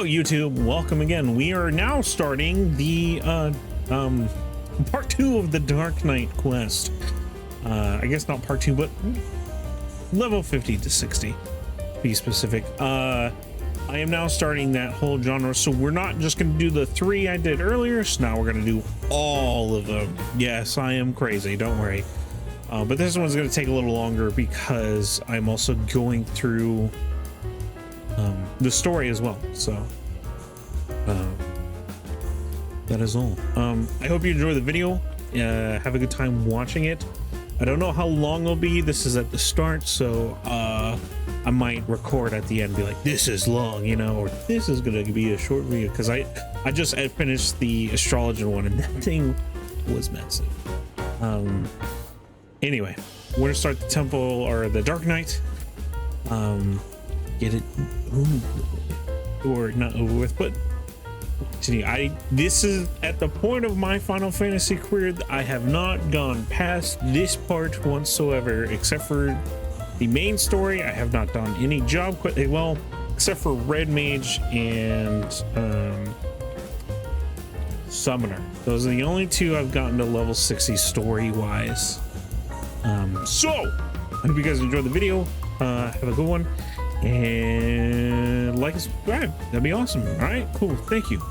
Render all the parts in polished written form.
Hello YouTube, welcome again. We are now starting the part 2 of the Dark Knight quest. I guess not part 2, but level 50 to 60 to be specific. I am now starting that whole genre, so we're not just going to do the 3 I did earlier, so now we're going to do all of them. Yes, I am crazy, don't worry. But this one's going to take a little longer because I'm also going through the story as well, so that is all. I hope you enjoy the video. Have a good time watching it. I don't know how long it'll be. This is at the start, so I might record at the end and be like, this is long, you know, or this is gonna be a short video, because I just finished the astrologer one and that thing was massive. Anyway, we're gonna start the temple, or the Dark Knight. Get it or not over with, but continue. This is at the point of my Final Fantasy career. I have not gone past this part whatsoever, except for the main story. I have not done any job well, except for Red Mage and Summoner. Those are the only 2 I've gotten to level 60 story wise. So I hope you guys enjoyed the video. Have a good one, and like and subscribe. That'd be awesome. All right, cool, thank you.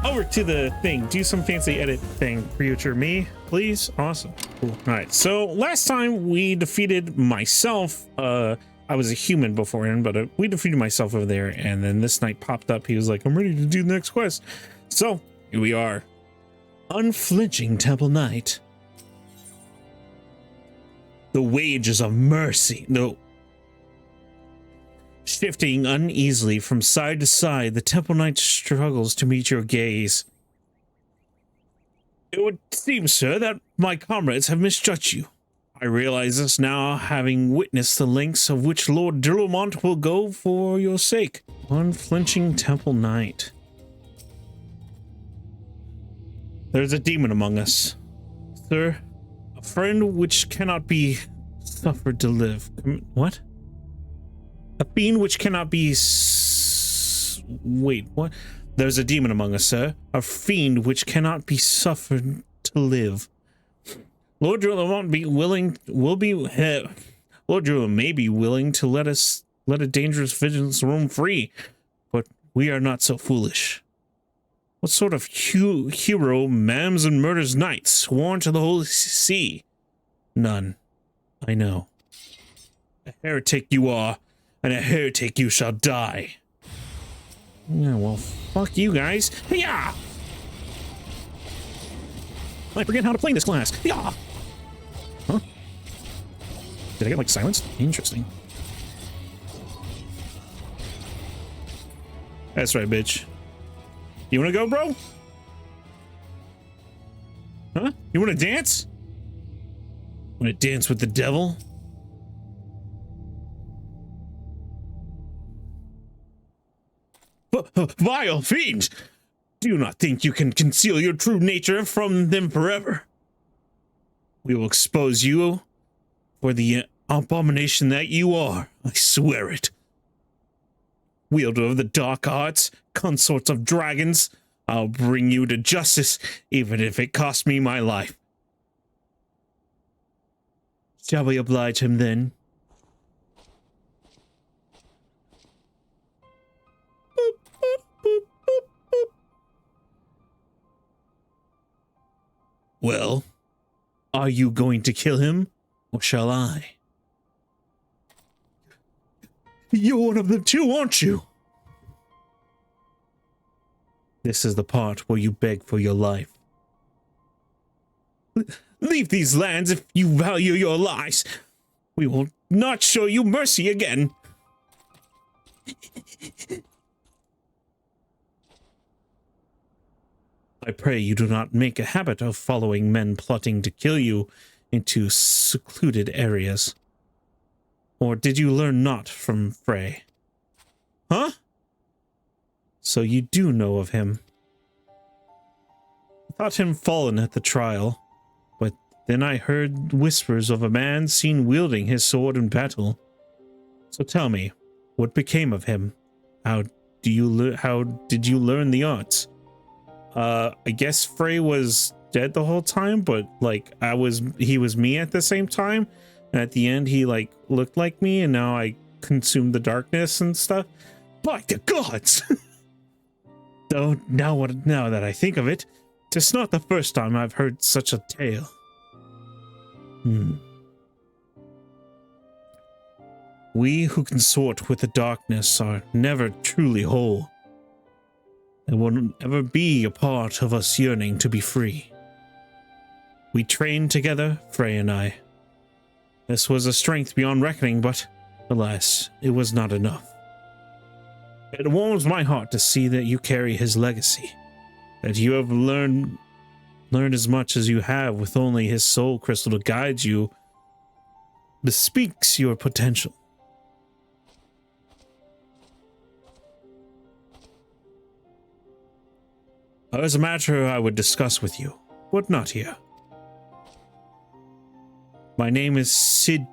Over to the thing. Do some fancy edit thing, future me, please. Awesome, cool. All right, so last time we defeated myself. I was a human beforehand, but we defeated myself over there, and then this knight popped up. He was like, I'm ready to do the next quest. So here we are. Unflinching Temple Knight. The wages of mercy. No. Shifting uneasily from side to side, the Temple Knight struggles to meet your gaze. It would seem, sir, that my comrades have misjudged you. I realize this now, having witnessed the lengths of which Lord Dillamont will go for your sake. Unflinching Temple Knight. There's a demon among us, sir. A friend which cannot be suffered to live. What? A fiend which cannot be wait, what? There's a demon among us, sir. A fiend which cannot be suffered to live. Lord Dillamont Lord Dillamont may be willing to let a dangerous vigilance roam free, but we are not so foolish. What sort of hero mams and murders knights sworn to the Holy See? None. I know. A heretic you are, and a heretic you shall die. Yeah, well, fuck you guys. Yeah. I forget how to play this class. Yeah. Huh? Did I get like silenced? Interesting. That's right, bitch. You wanna go, bro? Huh? You wanna dance? Wanna dance with the devil? Vile fiend! Do you not think you can conceal your true nature from them forever? We will expose you for the abomination that you are, I swear it. Wielder of the dark arts, consorts of dragons, I'll bring you to justice, even if it costs me my life. Shall we oblige him then? Boop, boop, boop, boop, boop. Well, are you going to kill him, or shall I? You're one of them too, aren't you? This is the part where you beg for your life. Leave these lands if you value your lives. We will not show you mercy again. I pray you do not make a habit of following men plotting to kill you into secluded areas. Or did you learn naught from Frey? Huh? So you do know of him. I thought him fallen at the trial, but then I heard whispers of a man seen wielding his sword in battle. So tell me, what became of him? How how did you learn the arts? I guess Frey was dead the whole time, but like he was me at the same time. And at the end, he like looked like me, and now I consumed the darkness and stuff. By the gods! Though now that I think of it, it's not the first time I've heard such a tale. We who consort with the darkness are never truly whole. There will ever be a part of us yearning to be free. We trained together, Frey and I. This was a strength beyond reckoning, but alas, it was not enough. It warms my heart to see that you carry his legacy, that you have learned as much as you have with only his soul crystal to guide you, bespeaks your potential. There's a matter I would discuss with you, but not here. My name is Sidurgu.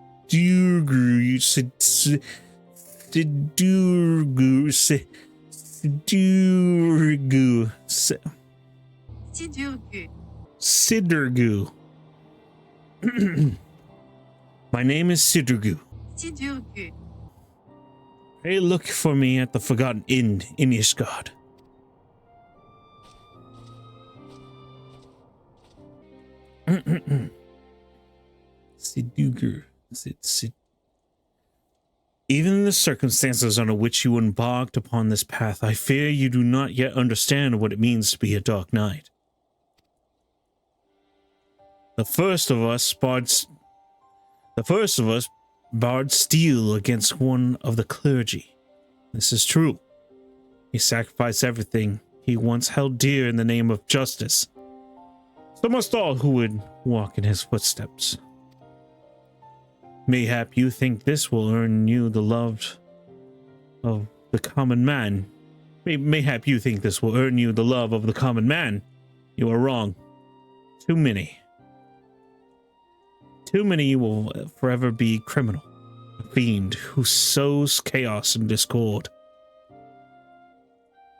Sidurgu. My name is Sidurgu. Sidurgu. Hey, look for me at the Forgotten Inn in Ishgard. Sidurgu. Even in the circumstances under which you embarked upon this path, I fear you do not yet understand what it means to be a dark knight. The first of us barred steel against one of the clergy. This is true. He sacrificed everything he once held dear in the name of justice. So must all who would walk in his footsteps. Mayhap you think this will earn you the love of the common man. Mayhap you think this will earn you the love of the common man. You are wrong. Too many. Too many will forever be criminal, a fiend who sows chaos and discord.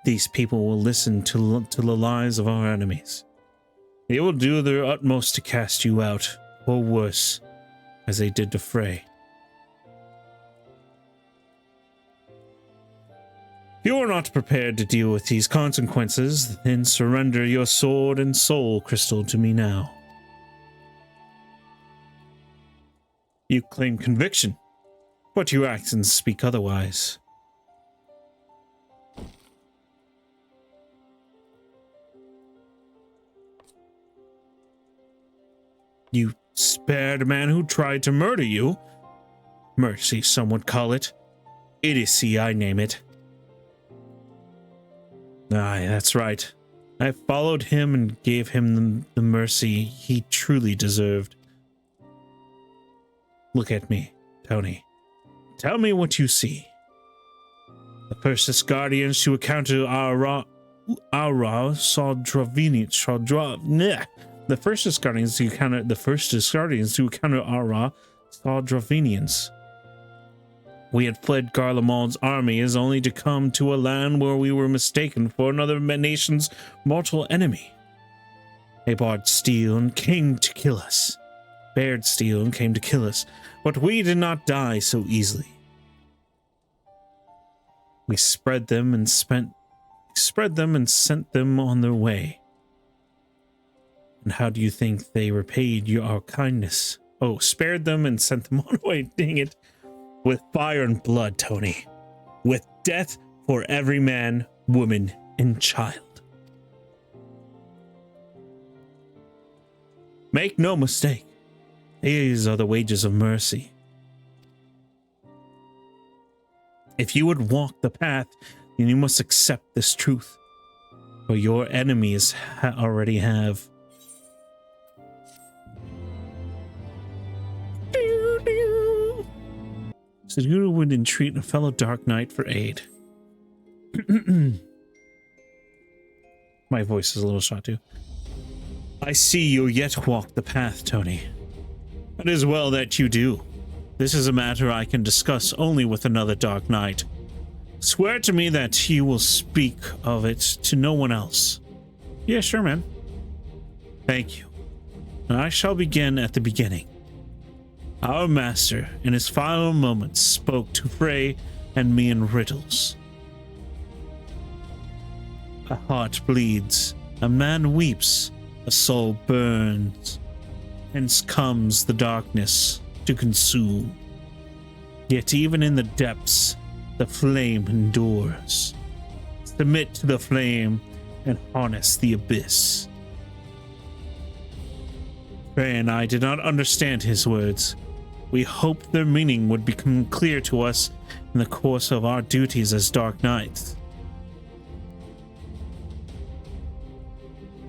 These people will listen to the lies of our enemies. They will do their utmost to cast you out, or worse, as they did to Frey. If you are not prepared to deal with these consequences, then surrender your sword and soul crystal to me now. You claim conviction, but your actions speak otherwise. You spared a man who tried to murder you. Mercy, some would call it. Idiocy, I name it. Aye, that's right. I followed him and gave him the mercy he truly deserved. Look at me, Tony. Tell me what you see. The first guardians to encounter Aura saw Dravini. The first guardians to encounter Aura saw Dravinians. We had fled Garlemald's armies only to come to a land where we were mistaken for another nation's mortal enemy. They barred steel and came to kill us. Bared steel and came to kill us, but we did not die so easily. We spread them and sent them on their way. And how do you think they repaid our kindness? Oh, spared them and sent them on their way. Dang it. With fire and blood, Tony. With death for every man, woman, and child. Make no mistake. These are the wages of mercy. If you would walk the path, then you must accept this truth. For your enemies already have. Sidurgu would entreat a fellow Dark Knight for aid. My voice is a little shot too. I see you yet walk the path, Tony. It is well that you do. This is a matter I can discuss only with another Dark Knight. Swear to me that you will speak of it to no one else. Yeah, sure, man. Thank you. And I shall begin at the beginning. Our master, in his final moments, spoke to Frey and me in riddles. A heart bleeds, a man weeps, a soul burns. Hence comes the darkness to consume. Yet even in the depths, the flame endures. Submit to the flame and harness the abyss. Frey and I did not understand his words. We hoped their meaning would become clear to us in the course of our duties as Dark Knights.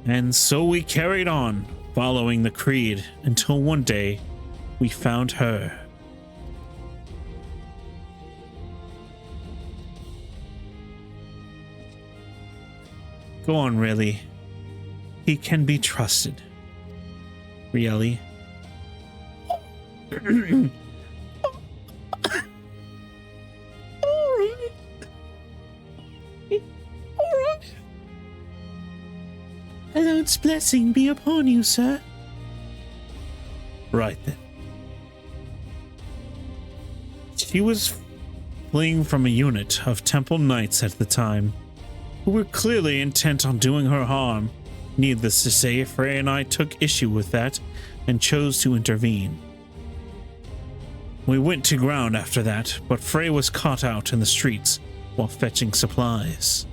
And so we carried on, following the creed, until one day we found her. Go on, really. He can be trusted. Really? The Lord's blessing be upon you, sir. Right then. She was fleeing from a unit of temple knights at the time, who were clearly intent on doing her harm. Needless to say, Frey and I took issue with that and chose to intervene. We went to ground after that, but Frey was caught out in the streets while fetching supplies.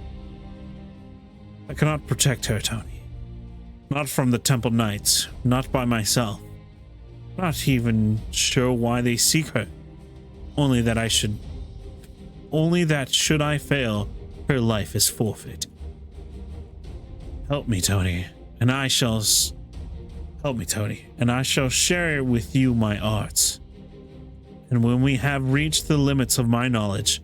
I cannot protect her, Tony. Not from the Temple Knights, not by myself. Not even sure why they seek her. Only that should I fail, her life is forfeit. Help me, Tony, and I shall share with you my arts. And when we have reached the limits of my knowledge,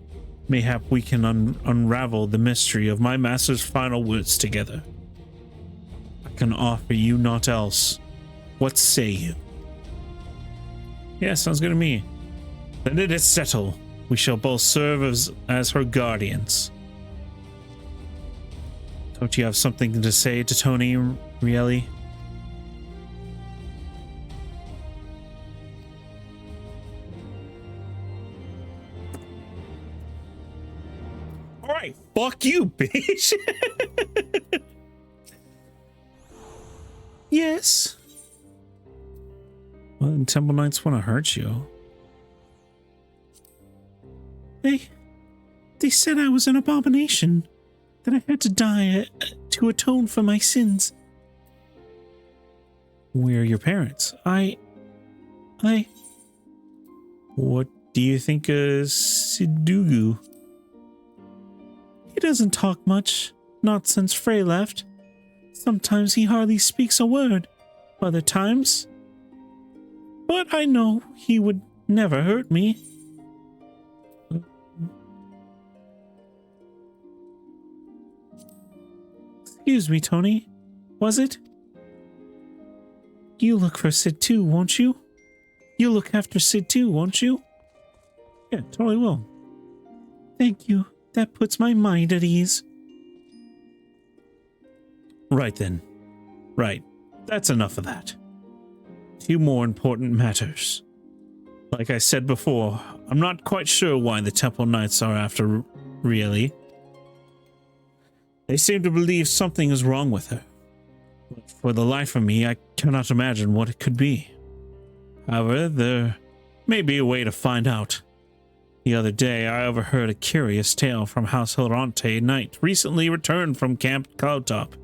mayhap we can unravel the mystery of my master's final words together. I can offer you naught else. What say you? Yeah, sounds good to me. Then it is settled. We shall both serve as her guardians. Don't you have something to say to Tony, Rielli? Alright, fuck you, bitch. Yes. Well, the Temple Knights want to hurt you. They said I was an abomination. That I had to die to atone for my sins. Where are your parents? What do you think of Sidugu? He doesn't talk much, not since Frey left. Sometimes he hardly speaks a word, other times. But I know he would never hurt me. Excuse me, Tony. Was it? You look for Sid too, won't you? You'll look after Sid too, won't you? Yeah, totally will. Thank you. That puts my mind at ease. Right then. Right. That's enough of that. Two more important matters. Like I said before, I'm not quite sure why the Temple Knights are after Rielli. They seem to believe something is wrong with her. But for the life of me, I cannot imagine what it could be. However, there may be a way to find out. The other day, I overheard a curious tale from House Hilrante Knight, recently returned from Camp Cloudtop.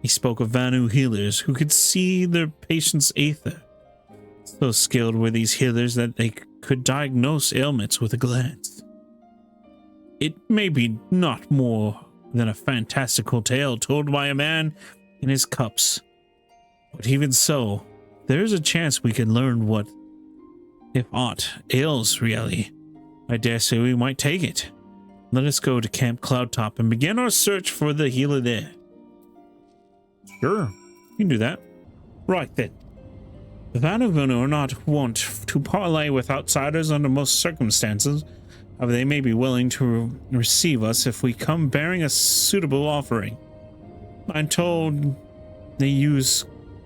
He spoke of Vanu healers who could see their patient's aether. So skilled were these healers that they could diagnose ailments with a glance. It may be not more than a fantastical tale told by a man in his cups. But even so, there is a chance we can learn what, if aught, ails Rielli. I dare say we might take it. Let us go to Camp Cloudtop and begin our search for the healer there. Sure, you can do that. Right then. The Vanavunu are not wont to parley with outsiders under most circumstances. However, they may be willing to receive us if we come bearing a suitable offering. I'm told they use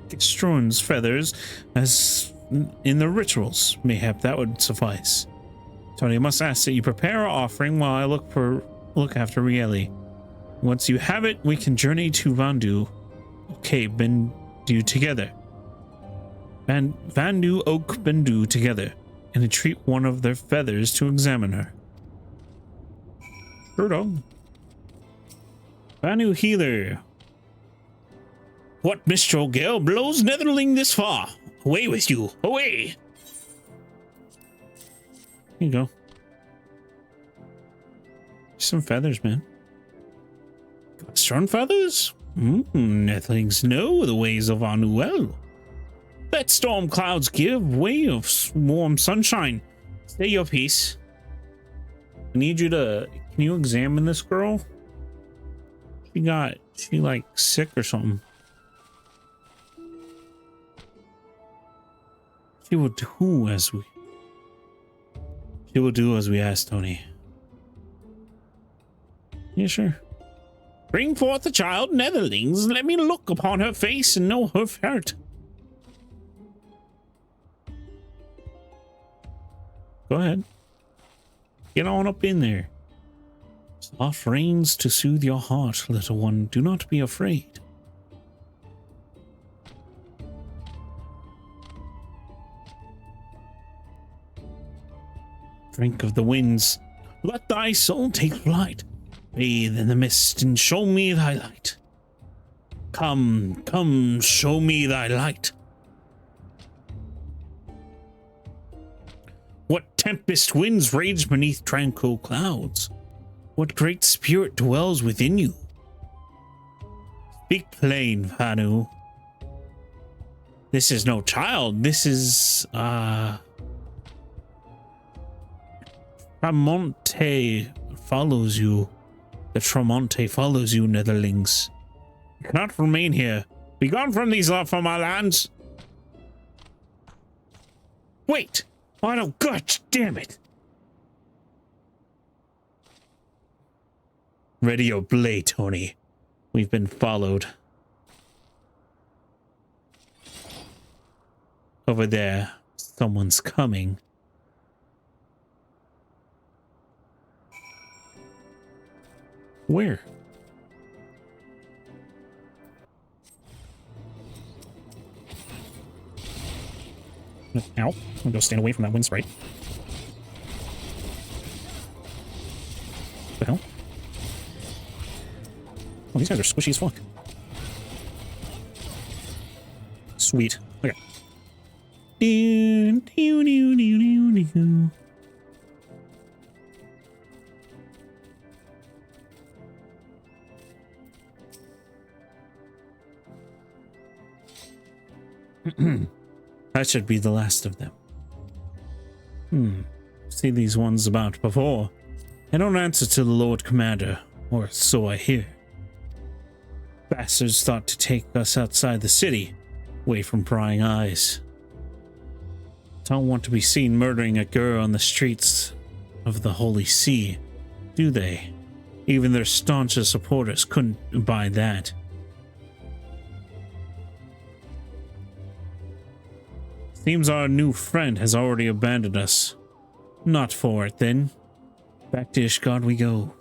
Gistron's feathers as in the rituals. Mayhap that would suffice. Tony, I must ask that you prepare our offering while I look after Rieli. Once you have it, we can journey to Vandu. Okay, Bendu together. Vandu Oak Bendu together, and entreat one of their feathers to examine her. Sure dog. Vandu Healer. What mistral gale blows Netherling this far? Away with you! Away! Here you go. Some feathers, man. Strong feathers? Netherlings know the ways of Anu well. Let storm clouds give way of warm sunshine. Stay your peace. I need you to... Can you examine this girl? She like sick or something. She will do as we ask, Tony. Yeah, sure. Bring forth the child, Netherlings. Let me look upon her face and know her heart. Go ahead. Get on up in there. Soft rains to soothe your heart, little one. Do not be afraid. Drink of the winds. Let thy soul take flight. Bathe in the mist and show me thy light. Come, come, show me thy light. What tempest winds rage beneath tranquil clouds? What great spirit dwells within you? Speak plain, Vanu. This is no child. This is, Tramonte follows you. The Tramonte follows you, Netherlings. You cannot remain here. Be gone from my lands. Wait! Oh no, God damn it! Ready your blade, Tony. We've been followed. Over there, someone's coming. Where? Ow. I'm gonna go stand away from that wind sprite. What the hell? Oh, these guys are squishy as fuck. Sweet. Okay. That should be the last of them. See these ones about before. I don't answer to the Lord Commander, or so I hear. Bastards thought to take us outside the city, away from prying eyes. Don't want to be seen murdering a girl on the streets of the Holy See, do they? Even their staunchest supporters couldn't buy that. Seems our new friend has already abandoned us. Not for it, then. Back to Ishgard we go.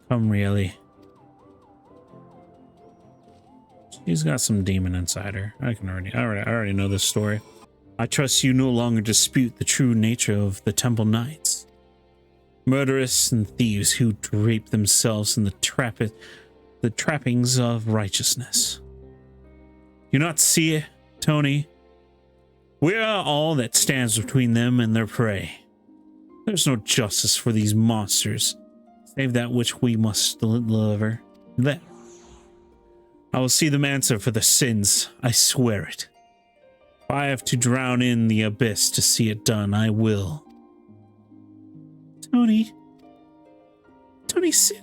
Come, really. She's got some demon inside her. I already know this story. I trust you no longer dispute the true nature of the Temple Knights. Murderers and thieves who drape themselves in the trappings of righteousness. You not see it, Tony? We are all that stands between them and their prey. There's no justice for these monsters, save that which we must deliver them. I will see them answer for their sins, I swear it. If I have to drown in the abyss to see it done, I will. Tony, sit.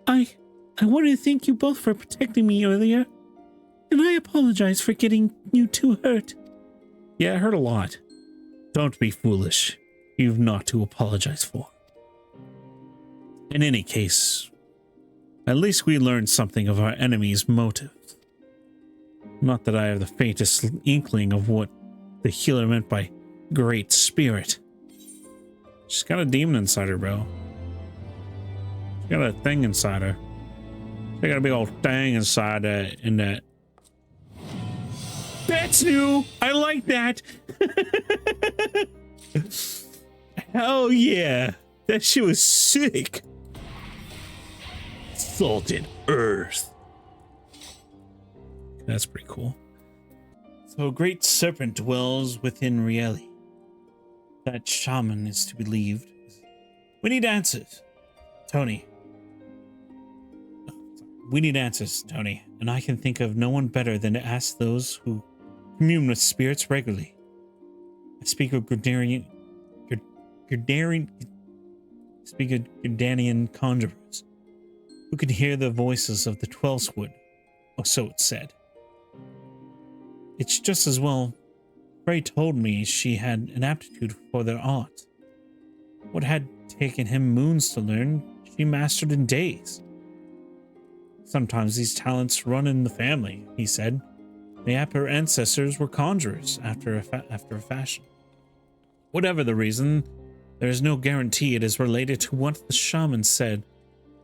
I wanted to thank you both for protecting me earlier, and I apologize for getting you too hurt. Yeah, it hurt a lot. Don't be foolish. you've not to apologize for. In any case, at least we learned something of our enemy's motives. Not that I have the faintest inkling of what the healer meant by great spirit. She's got a demon inside her, bro. She's got a thing inside her. She got a big old thing inside in that. That's new! I like that! Hell yeah! That shit was sick! Salted Earth. That's pretty cool. So a great serpent dwells within Rieli. That shaman is to be believed. We need answers, Tony. We need answers, Tony, and I can think of no one better than to ask those who commune with spirits regularly. I speak of Gerdanian conjurers who could hear the voices of the Twelvewood, or so it's said. It's just as well Frey told me she had an aptitude for their art. What had taken him moons to learn, she mastered in days. Sometimes these talents run in the family, he said. Mayhap her ancestors were conjurers after a fashion. Whatever the reason, there is no guarantee it is related to what the shaman said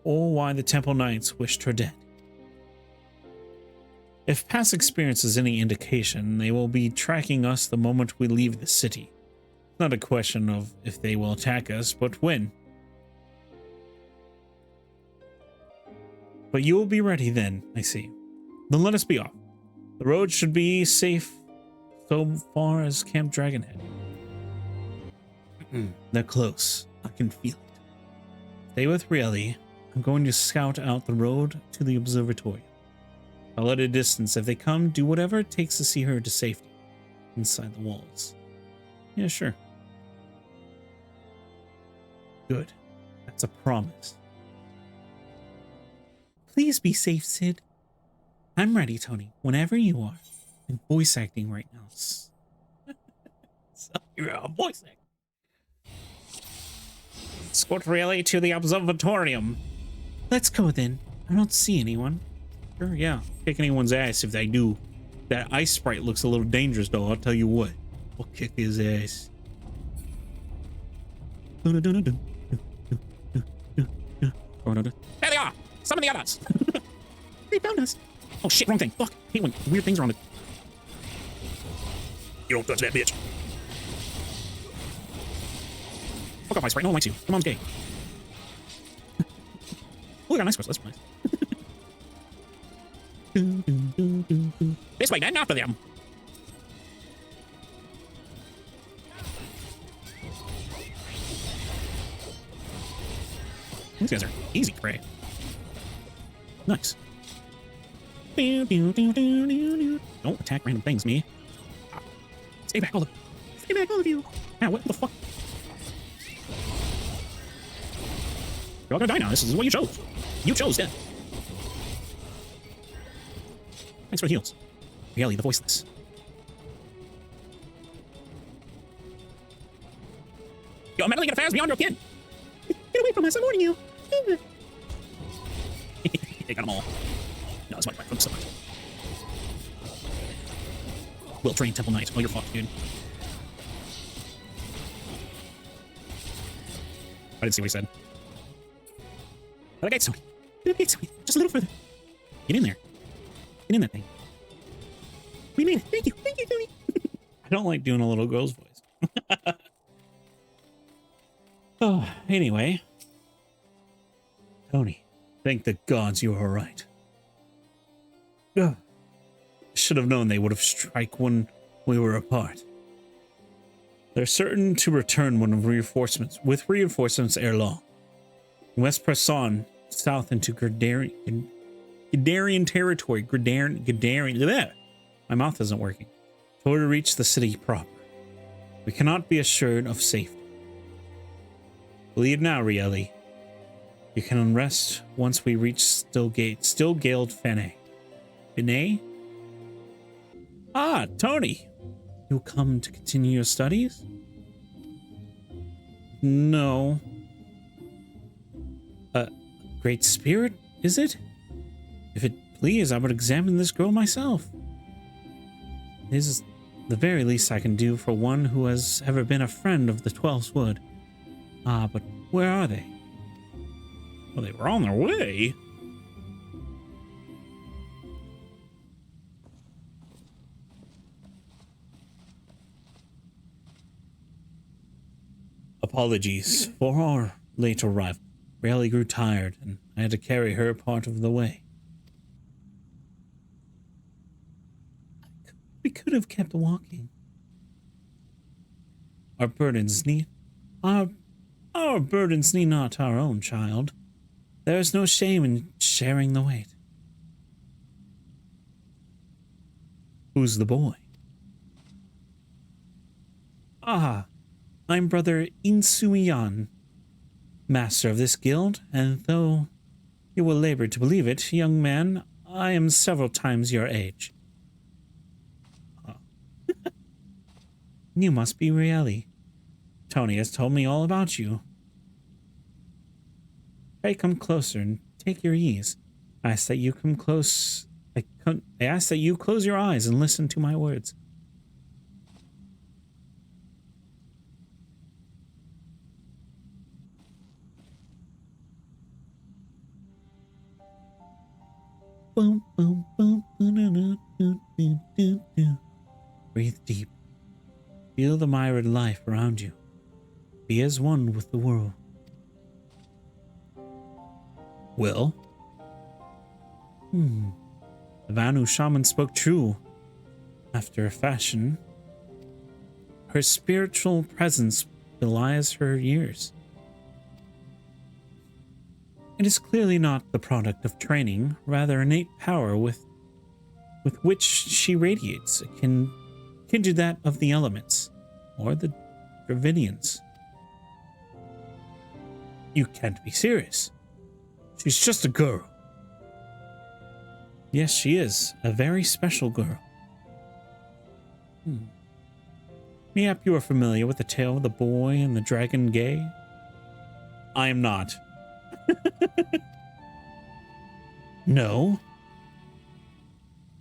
or why the Temple Knights wished her dead. If past experience is any indication, they will be tracking us the moment we leave the city. It's not a question of if they will attack us, but when. But you will be ready then, I see. Then let us be off. The road should be safe so far as Camp Dragonhead. They're close. I can feel it. Stay with Rieli. I'm going to scout out the road to the observatory. I'll at a distance. If they come, do whatever it takes to see her to safety inside the walls. Yeah, sure. Good. That's a promise. Please be safe, Sid. I'm ready, Tony, whenever you are. I'm voice acting right now. So you're voice acting. Escort Rieli to the observatorium. Let's go then. I don't see anyone. Sure, yeah. Kick anyone's ass if they do. That ice sprite looks a little dangerous, though. I'll tell you what. We'll kick his ass. There they are! Summon the others! They found us! Oh shit, wrong thing. Fuck. Hate when weird things are on it. You don't touch that bitch. Fuck off, ice sprite. No one likes you. Your mom's gay. Oh, we got an ice crystal. That's nice. This way, then, after them. These guys are easy prey. Nice. Don't attack random things, me. Stay back, all of you. Now, what the fuck? You're all gonna die now. This is what you chose. You chose death. Thanks for the heals. Rieli, the voiceless. You're mentally get affairs beyond your kin. Get away from us, I'm warning you. They got them all. No, it's my focus so much. Well-trained Temple Knight. Oh, you're fucked, dude. I didn't see what he said. But I got Sony. Just a little further. Get in there. Get in that thing. We made it. Thank you. Thank you, Tony. I don't like doing a little girl's voice. Oh, anyway. Tony, thank the gods you are right. Ugh. Should have known they would have struck when we were apart. They're certain to return with reinforcements ere long. We must press on south into Gerdarian territory. Gerdarian. My mouth isn't working. So to reach the city proper. We cannot be assured of safety. Leave now, Rieli. You can unrest once we reach Stillgale Fene. Fene? Ah, Tony. You'll come to continue your studies? No. Great spirit, is it? If it please, I would examine this girl myself. This is the very least I can do for one who has ever been a friend of the 12's Wood. Ah, but where are they? Well, they were on their way. Apologies for our late arrival. Rayleigh grew tired, and I had to carry her part of the way. We could have kept walking. Our burdens need not our own, child. There is no shame in sharing the weight. Who's the boy? Ah, I'm Brother Insuyan, master of this guild, and though you will labor to believe it, young man, I am several times your age. You must be Rayleigh. Tony has told me all about you. Pray come closer and take your ease. I ask that you come close. I ask that you close your eyes and listen to my words. Boom, boom, boom, breathe deep. Feel the myriad life around you. Be as one with the world. Will? The Vanu shaman spoke true. After a fashion, her spiritual presence belies her years. It is clearly not the product of training, rather innate power with which she radiates, akin to that of the elements, or the Dravidians. You can't be serious. She's just a girl. Yes, she is. A very special girl. Mayhap you are familiar with the tale of the boy and the dragon gay? I am not. No?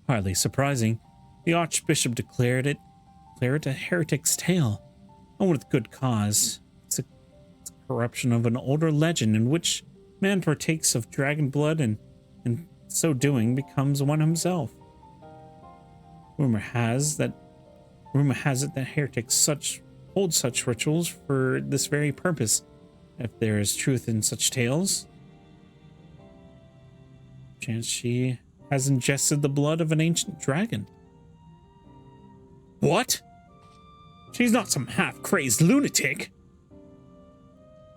Hardly surprising. The Archbishop declared it a heretic's tale, and with good cause. It's a corruption of an older legend in which man partakes of dragon blood and so doing becomes one himself. Rumor has it that heretics hold such rituals for this very purpose. If there is truth in such tales, chance she has ingested the blood of an ancient dragon. What? She's not some half-crazed lunatic.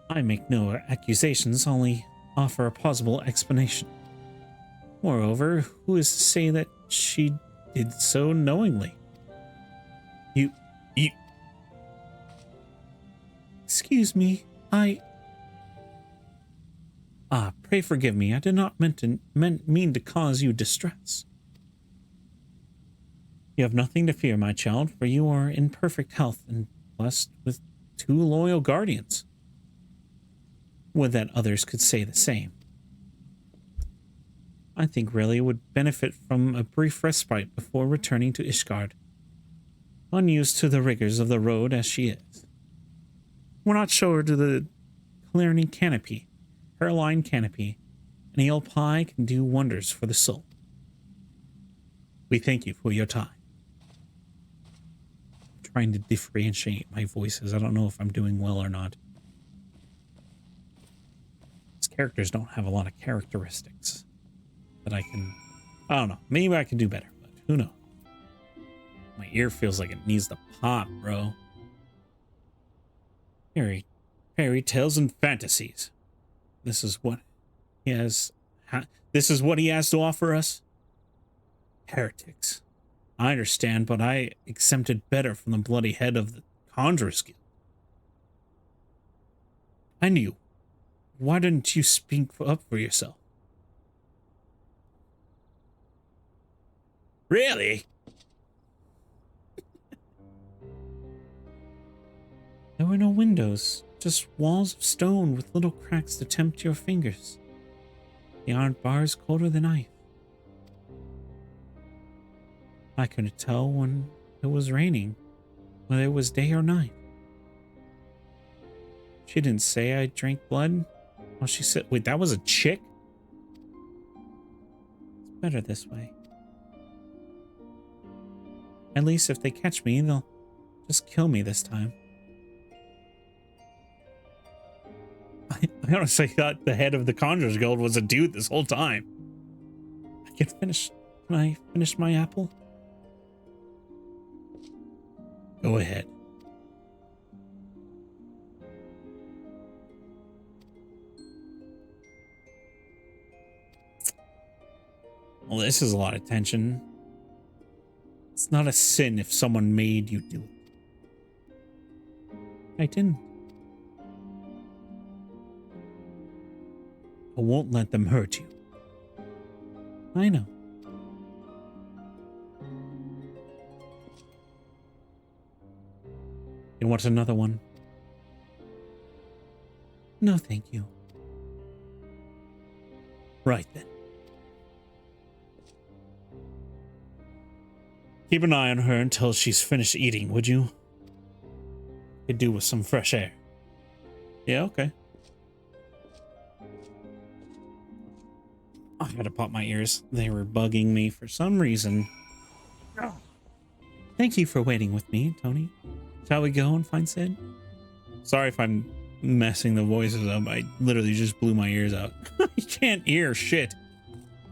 I make no accusations, only offer a plausible explanation. Moreover, who is to say that she did so knowingly? You... Excuse me, pray forgive me. I did not mean to cause you distress. You have nothing to fear, my child, for you are in perfect health and blessed with 2 loyal guardians. Would that others could say the same. I think Rayleigh would benefit from a brief respite before returning to Ishgard, unused to the rigors of the road as she is. We're not show her to the Cairn canopy. Caroline canopy. An ale pie can do wonders for the soul. We thank you for your time. I'm trying to differentiate my voices. I don't know if I'm doing well or not. These characters don't have a lot of characteristics that I don't know. Maybe I can do better, but who knows? My ear feels like it needs to pop, bro. Fairy tales and fantasies. This is what he has. This is what he has to offer us. Heretics. I understand, but I exempted better from the bloody head of the Conjurer's Guild. I knew. Why didn't you speak up for yourself? Really? There were no windows, just walls of stone with little cracks to tempt your fingers. The iron bars colder than ice. I couldn't tell when it was raining, whether it was day or night. She didn't say I drank blood. Oh, she said, wait, that was a chick? It's better this way. At least if they catch me, they'll just kill me this time. I honestly thought the head of the Conjurers Guild was a dude this whole time. Can I finish my apple? Go ahead. Well, this is a lot of tension. It's not a sin if someone made you do it. I didn't. I won't let them hurt you. I know. You want another one? No, thank you. Right then. Keep an eye on her until she's finished eating, would you? Could do with some fresh air. Yeah, okay. I had to pop my ears. They were bugging me for some reason. Oh. Thank you for waiting with me, Tony. Shall we go and find Sid? Sorry if I'm messing the voices up. I literally just blew my ears out. You can't hear shit.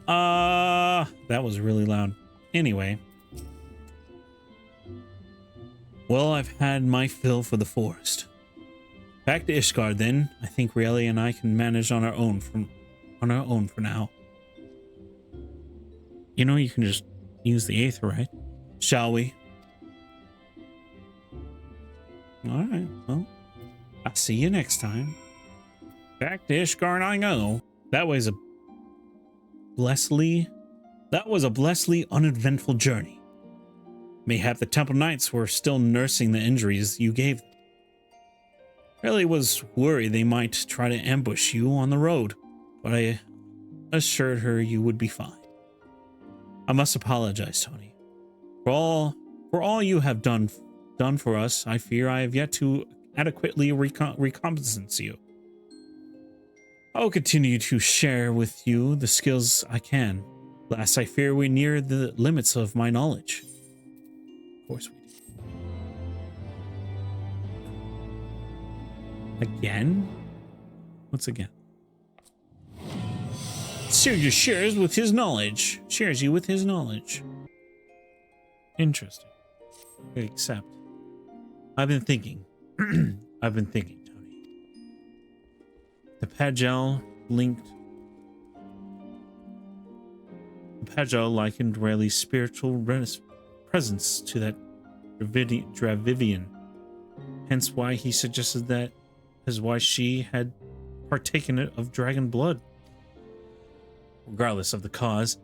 That was really loud. Anyway. Well, I've had my fill for the forest. Back to Ishgard then. I think Rieli and I can manage on our own for now. You know, you can just use the Aether, right? Shall we? Alright, well, I'll see you next time. Back to Ishgard I go. That was a blessedly uneventful journey. Mayhap the Temple Knights were still nursing the injuries you gave them. Really was worried they might try to ambush you on the road, but I assured her you would be fine. I must apologize, Tony. For all you have done for us, I fear I have yet to adequately recompense you. I will continue to share with you the skills I can. Last, I fear we near the limits of my knowledge. Of course we do. Again? What's again? Sirius shares you with his knowledge. Interesting. Except, I've been thinking, Tony. The Pagel likened Rayleigh's spiritual presence to that Dravivian. Hence why he suggested that is why she had partaken of dragon blood. Regardless of the cause,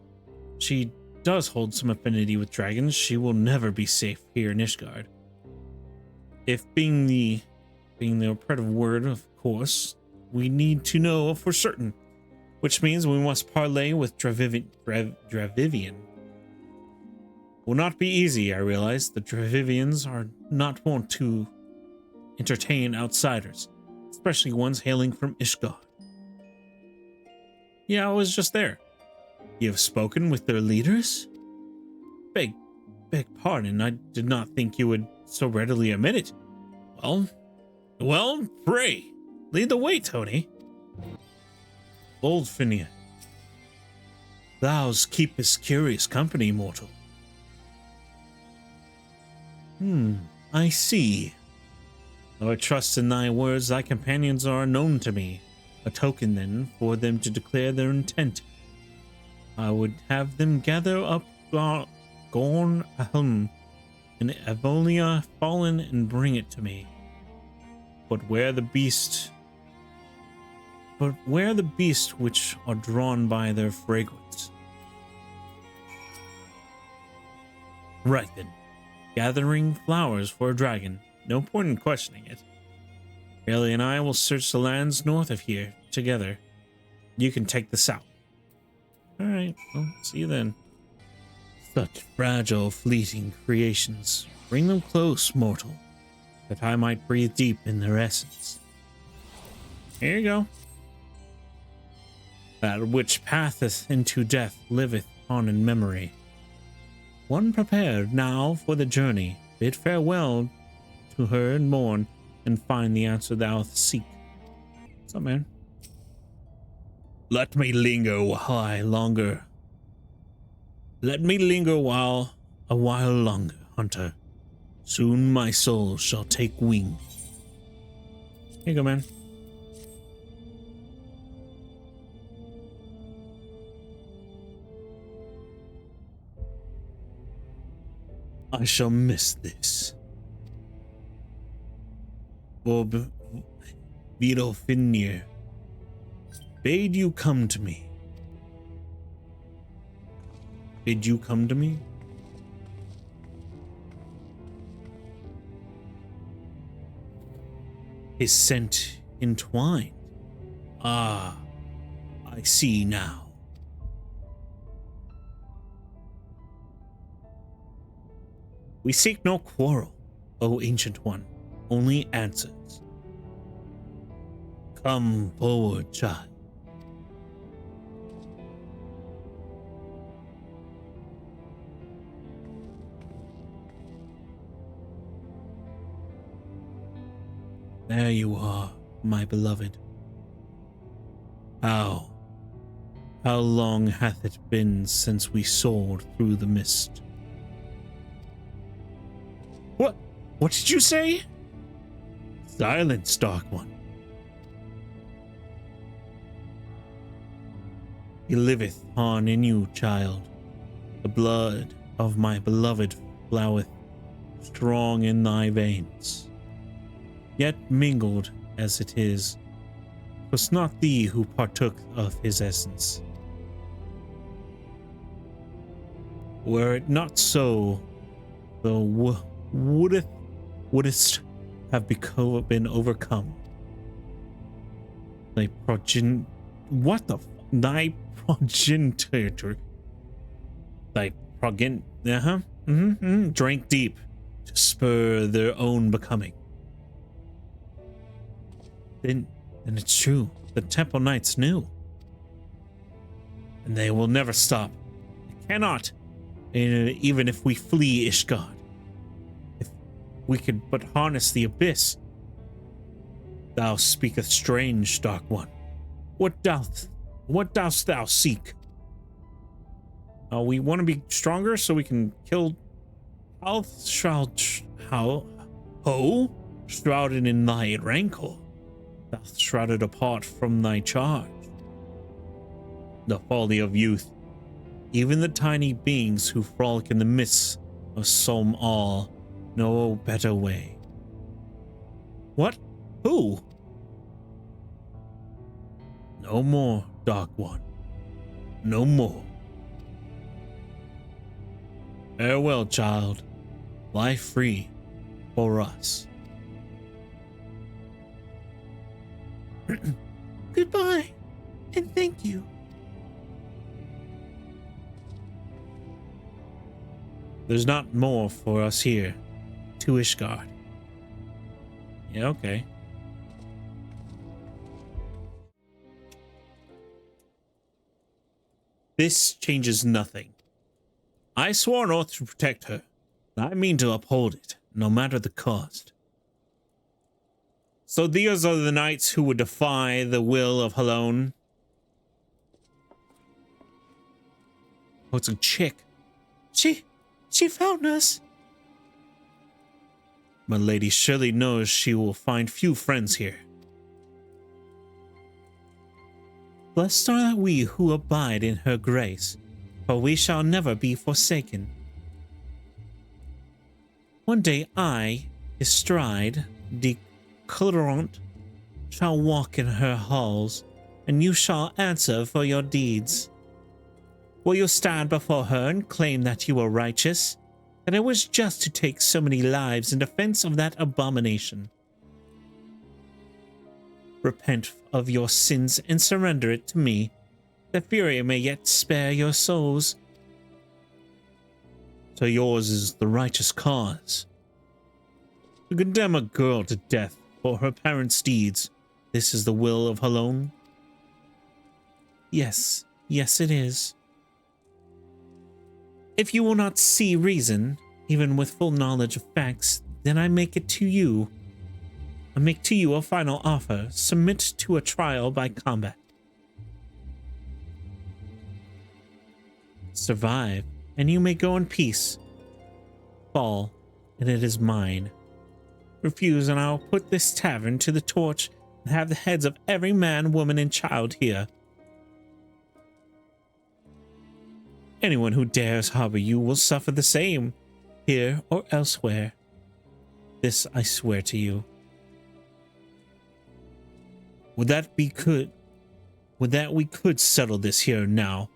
she does hold some affinity with dragons. She will never be safe here in Ishgard. If being the operative word, of course, we need to know for certain, which means we must parley with Dravivian. Will not be easy, I realize. The Dravivians are not wont to entertain outsiders, especially ones hailing from Ishgard. Yeah, I was just there. You have spoken with their leaders? Beg pardon, I did not think you would so readily admit it. Well, pray, lead the way, Tony. Old Finia, thou's keepest curious company, mortal. I see. Though I trust in thy words, thy companions are unknown to me. A token, then, for them to declare their intent. I would have them gather up Gorn Ahum and Avonia fallen and bring it to me. But where the beast which are drawn by their fragrance. Right then, gathering flowers for a dragon. No point in questioning it. Bailey and I will search the lands north of here together. You can take the south. All right, well, see you then. Such fragile, fleeting creations. Bring them close, mortal, that I might breathe deep in their essence. Here you go. That which passeth into death liveth on in memory. One prepared now for the journey, bid farewell to her and mourn, and find the answer thou seek. What's up, man? Let me linger a while longer. Let me linger a while longer, hunter. Soon my soul shall take wing. Here you go, man. I shall miss this. Bob Vidolfinir bade you come to me. Bid you come to me? His scent entwined. Ah, I see now. We seek no quarrel, O Ancient One, only answers. Come forward, child. There you are, my beloved. How long hath it been since we soared through the mist? What did you say? Silence, Dark One. He liveth on in you, child. The blood of my beloved floweth strong in thy veins. Yet mingled as it is, 'twas not thee who partook of his essence. Were it not so, thou wouldst have been overcome. Thy progenitor drank deep to spur their own becoming. Then it's true, the Temple Knights knew. And they will never stop. They cannot, even if we flee Ishgard. If we could but harness the abyss. Thou speakest strange, Dark One. What dost thou seek? We want to be stronger so we can kill shrouded in thy rancor. Thou shrouded apart from thy charge. The folly of youth. Even the tiny beings who frolic in the midst of some all know a better way. What? Who? No more, Dark One. No more. Farewell, child. Lie free for us. Goodbye, and thank you. There's not more for us here. To Ishgard. Yeah, okay. This changes nothing. I swore an oath to protect her, and I mean to uphold it, no matter the cost. So these are the knights who would defy the will of Halone. Oh, it's a chick. She found us. My lady surely knows she will find few friends here. Blessed are we who abide in her grace, for we shall never be forsaken. One day I, Istride, de Colorant, shall walk in her halls, and you shall answer for your deeds. Will you stand before her and claim that you were righteous, that it was just to take so many lives in defense of that abomination? Repent of your sins and surrender it to me. The Fury may yet spare your souls. So yours is the righteous cause. To condemn a girl to death for her parents' deeds, this is the will of Halone? Yes, yes it is. If you will not see reason, even with full knowledge of facts, then I make it to you. I make to you a final offer. Submit to a trial by combat. Survive, and you may go in peace. Fall, and it is mine. Refuse, and I will put this tavern to the torch and have the heads of every man, woman, and child here. Anyone who dares harbor you will suffer the same, here or elsewhere. This I swear to you. Would that we could settle this here and now,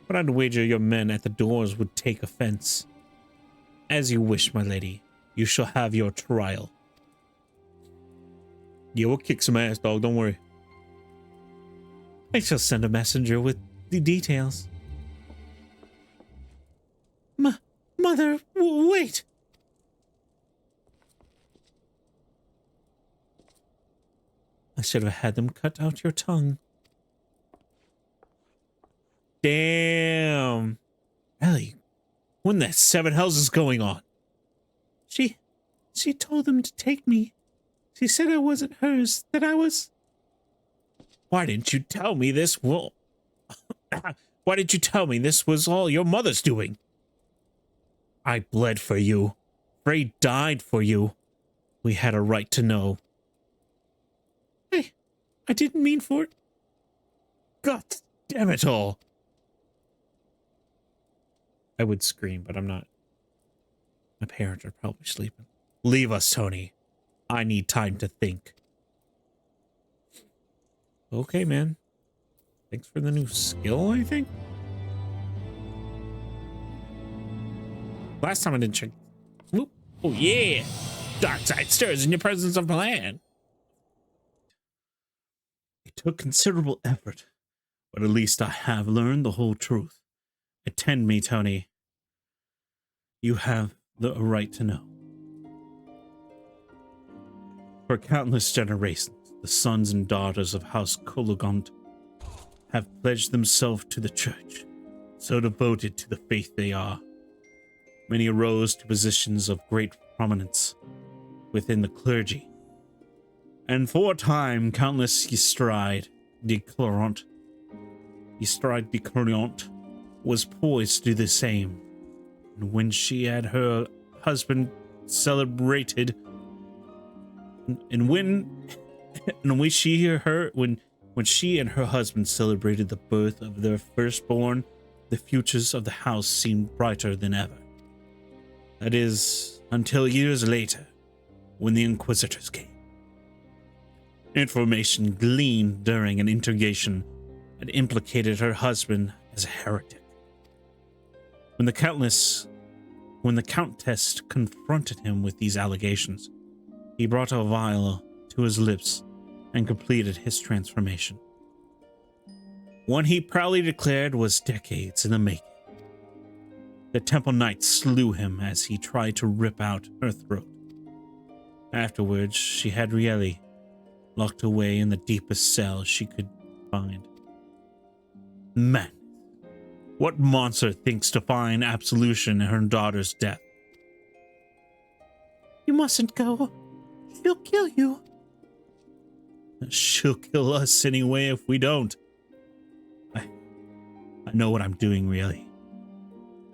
but I'd wager your men at the doors would take offense. As you wish, my lady. You shall have your trial. Yeah, we'll kick some ass, dog. Don't worry. I shall send a messenger with the details. Mother, wait! I should have had them cut out your tongue. Damn. Ellie, what in the seven hells is going on? She told them to take me. She said I wasn't hers, that I was... Why didn't you tell me this? Well, why did you tell me this was all your mother's doing? I bled for you. Frey died for you. We had a right to know. I didn't mean for it. God damn it all. I would scream, but I'm not. My parents are probably sleeping. Leave us, Tony. I need time to think. Okay, man. Thanks for the new skill, I think. Last time I didn't check. Oop. Oh, yeah. Dark side stirs in your presence of plan. It took considerable effort, but at least I have learned the whole truth. Attend me, Tony. You have the right to know. For countless generations, the sons and daughters of House Kologont have pledged themselves to the church, so devoted to the faith they are. Many arose to positions of great prominence within the clergy, and for a time, countless Yistride de Clorant was poised to do the same. And when she had her husband celebrated, when she and her husband celebrated the birth of their firstborn, the futures of the house seemed brighter than ever. That is, until years later, when the Inquisitors came. Information gleaned during an interrogation had implicated her husband as a heretic. When the Countess confronted him with these allegations, he brought a vial to his lips and completed his transformation. One he proudly declared was decades in the making. The Temple Knight slew him as he tried to rip out her throat. Afterwards, she had Rieli locked away in the deepest cell she could find. Man, what monster thinks to find absolution in her daughter's death? You mustn't go. She'll kill you. She'll kill us anyway if we don't. I know what I'm doing, really.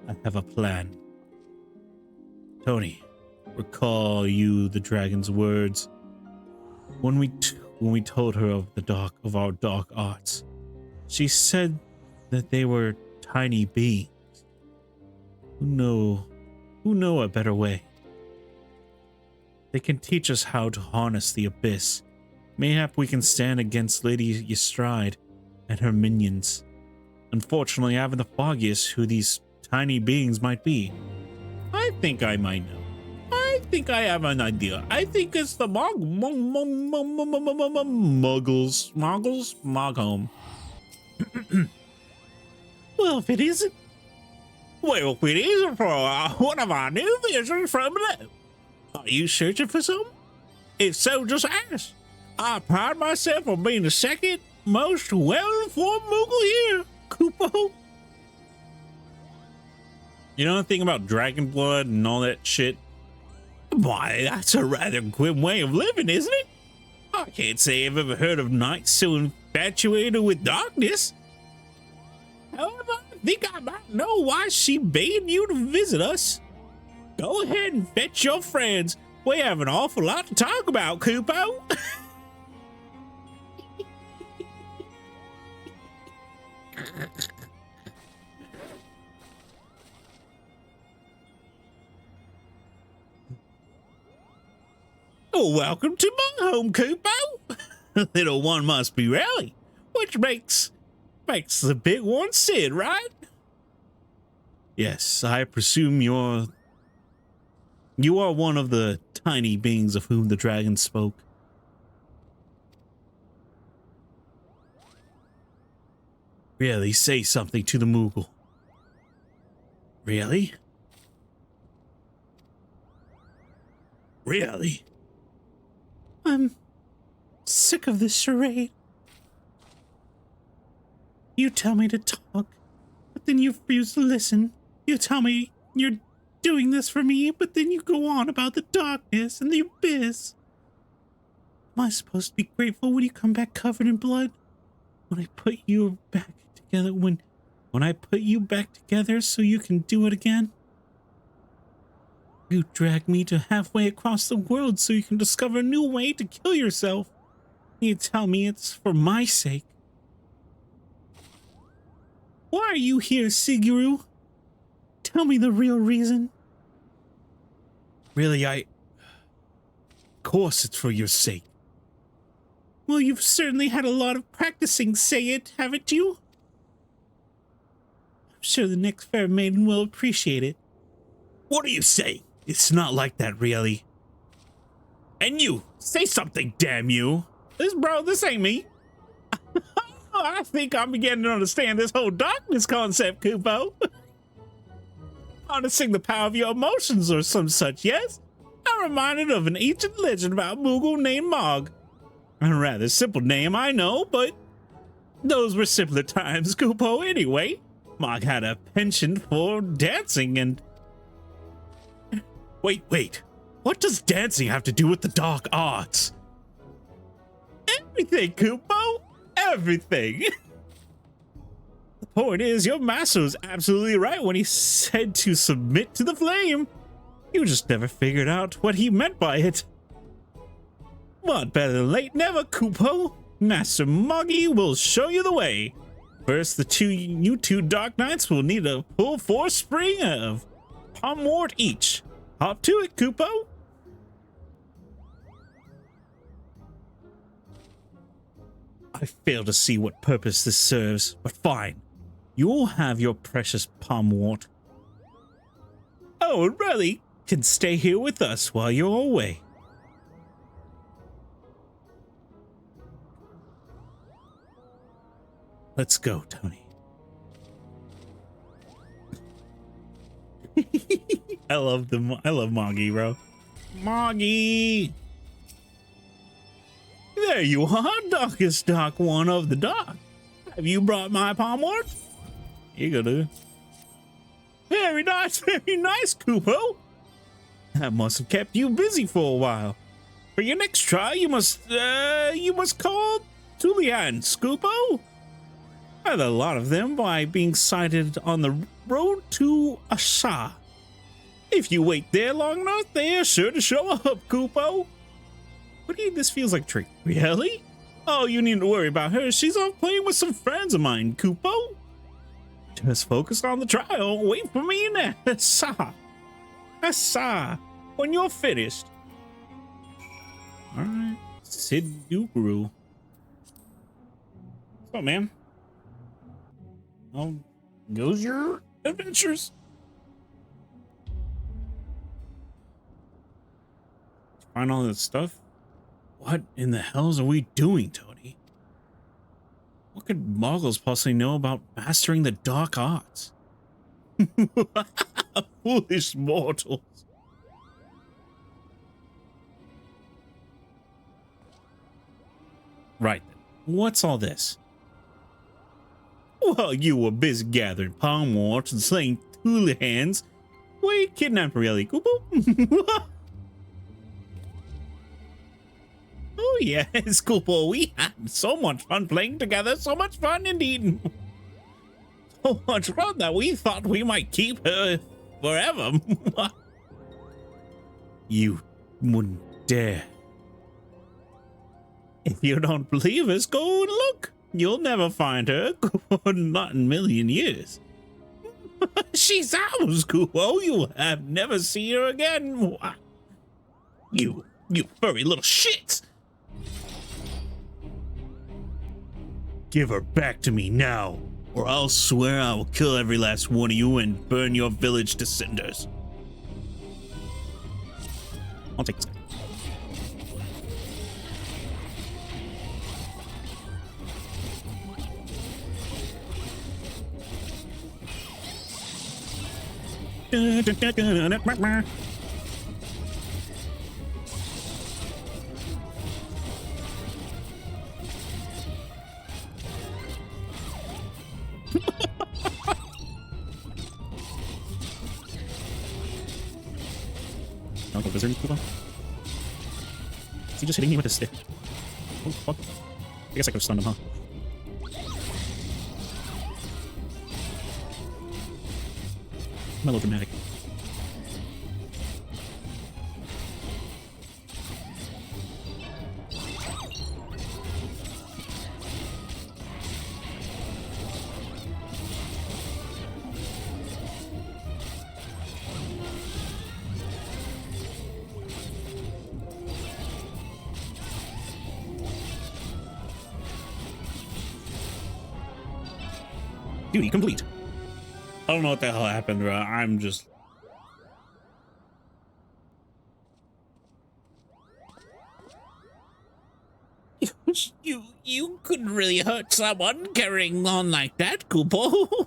I have a plan. Tony, recall you the dragon's words when we told her of our dark arts. She said that they were tiny beings who know a better way. They can teach us how to harness the abyss. Mayhap we can stand against Lady Yistride and her minions. Unfortunately, I haven't the foggiest who these tiny beings might be. I think I might know. I think I have an idea. I think it's the Moghome. Well, if it isn't, for one of our new visitors from below. Are you searching for something? If so, just ask. I pride myself on being the second most well-informed Moogle here, Kupo. You know anything about dragon blood and all that shit? Why, that's a rather grim way of living, isn't it? I can't say I've ever heard of knights so infatuated with darkness. However, I think I might know why she bade you to visit us. Go ahead and fetch your friends. We have an awful lot to talk about, Kupo. Welcome to my home, Kupo. Little one must be rally, which makes the big one sit, right? Yes, I presume you are one of the tiny beings of whom the dragon spoke. Really, say something to the Moogle. Really? Really? I'm sick of this charade. You tell me to talk, but then you refuse to listen. You tell me you're doing this for me, but then you go on about the darkness and the abyss. Am I supposed to be grateful when you come back covered in blood? When I put you back together, when I put you back together so you can do it again? You drag me to halfway across the world so you can discover a new way to kill yourself. You tell me it's for my sake. Why are you here, Siguru? Tell me the real reason. Really, of course it's for your sake. Well, you've certainly had a lot of practicing, say it, haven't you? I'm sure the next fair maiden will appreciate it. What are you saying? It's not like that, really. And you, say something, damn you. This ain't me. I think I'm beginning to understand this whole darkness concept, Kupo. Harnessing the power of your emotions or some such, yes? I'm reminded of an ancient legend about a Moogle named Mog. A rather simple name, I know, but those were simpler times, Kupo, anyway. Mog had a penchant for dancing and... Wait. What does dancing have to do with the dark arts? Everything, Kupo. Everything. The point is, your master was absolutely right when he said to submit to the flame. You just never figured out what he meant by it. But better than late never, Kupo. Master Moggy will show you the way. First, you two Dark Knights will need a full force spring of Palmwort each. Hop to it, Kupo. I fail to see what purpose this serves, but fine. You'll have your precious Palmwort. Oh, and Riley can stay here with us while you're away. Let's go, Tony. I love Moggy, bro. Moggy! There you are, darkest dark one of the dark. Have you brought my Palmwort? Here you go, dude. Very nice, Kupo. That must have kept you busy for a while. For your next try, you must call Tulian, Kupo. And a lot of them by being sighted on the road to Asha. If you wait there long enough, they are sure to show up, Kupo. What do you, this feels like a trick. Really? Oh, you needn't worry about her. She's off playing with some friends of mine, Kupo. Just focus on the trial. Wait for me in there. Asa. When you're finished. Alright. Sid Guru. What's up, man? How goes your adventures? find all this stuff? What in the hells are we doing, Tony? What could Muggles possibly know about mastering the dark arts? Foolish mortals. Right then, what's all this? Well, you were busy gathering palm warts and slaying hooligans. We kidnapped really, Kupo. Oh yes, Kupo, we had so much fun playing together, so much fun indeed. So much fun that we thought we might keep her forever. You wouldn't dare. If you don't believe us, go and look. You'll never find her, not in a million years. She's ours, Kupo. You have never seen her again. You furry little shits. Give her back to me now, or I'll swear I will kill every last one of you and burn your village to cinders. I'll take this guy. I'll go wizard. Is he just hitting me with his stick? Oh, fuck. I guess I could have stunned him, huh? Melodramatic. Duty complete. I don't know what the hell happened, bro. I'm just... You couldn't really hurt someone carrying on like that, Kupo.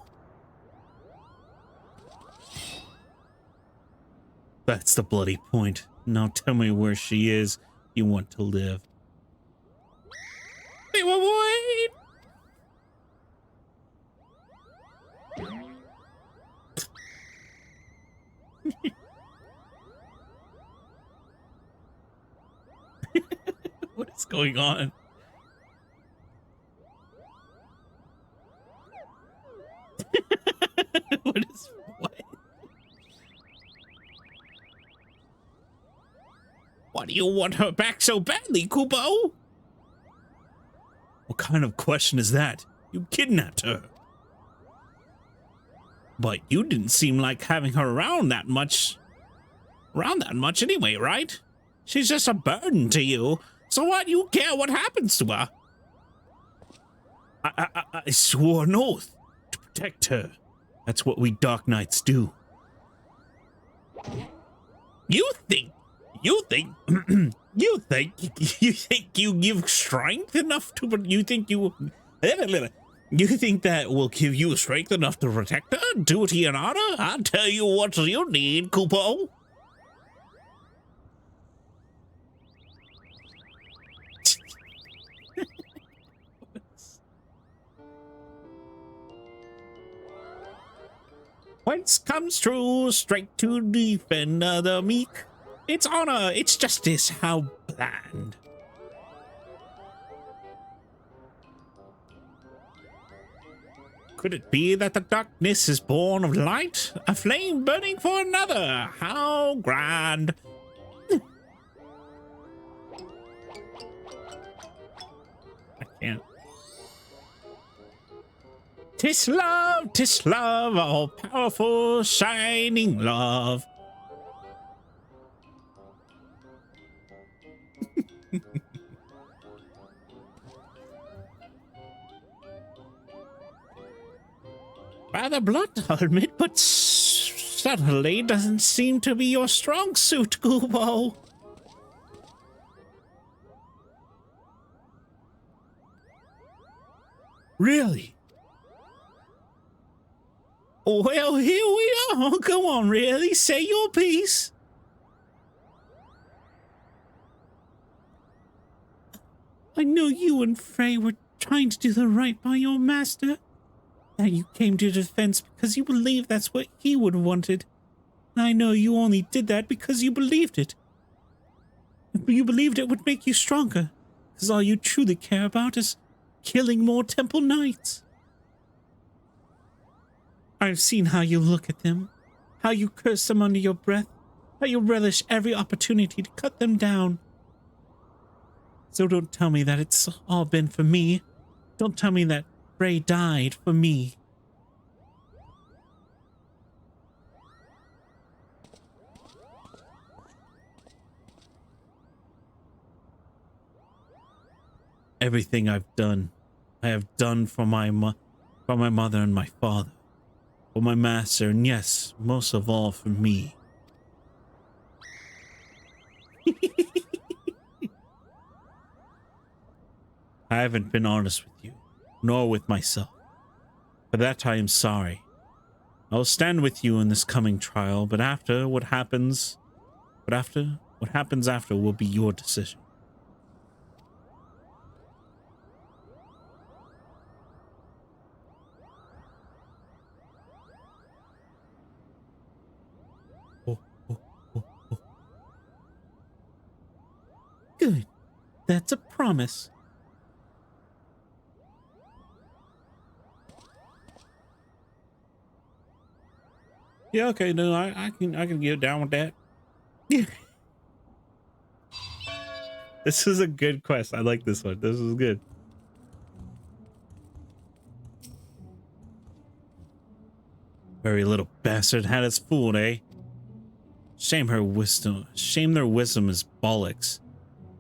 That's the bloody point. Now tell me where she is. You want to live. Wait, wait, wait. What is going on? What? Why do you want her back so badly, Kupo? What kind of question is that? You kidnapped her. But you didn't seem like having her around that much anyway, right? She's just a burden to you. So why do you care what happens to her? I swore an oath to protect her. That's what we Dark Knights do. You think you give strength enough to, you think that will give you strength enough to protect her, duty and honor? I'll tell you what you need, Kupo. Whence comes true strength to defend the meek? It's honor, it's justice, how bland. Could it be that the darkness is born of light? A flame burning for another, how grand. I can't. 'Tis love, all powerful, shining love. Rather blunt, I'll admit, but certainly doesn't seem to be your strong suit, Kupo. Really? Well, here we are. Go on, really. Say your piece. I know you and Frey were trying to do the right by your master. That you came to defense because you believed that's what he would have wanted. And I know you only did that because you believed it. You believed it would make you stronger. Because all you truly care about is killing more Temple Knights. I've seen how you look at them, how you curse them under your breath, how you relish every opportunity to cut them down. So don't tell me that it's all been for me. Don't tell me that Frey died for me. Everything I've done, I have done for my mother and my father. For my master, and yes, most of all for me. I haven't been honest with you, nor with myself. For that I am sorry. I will stand with you in this coming trial, but what happens after will be your decision. Good. That's a promise. Yeah, okay, no, I can get down with that. Yeah. This is a good quest. I like this one. This is good. Very little bastard had us fooled, eh? Shame their wisdom is bollocks.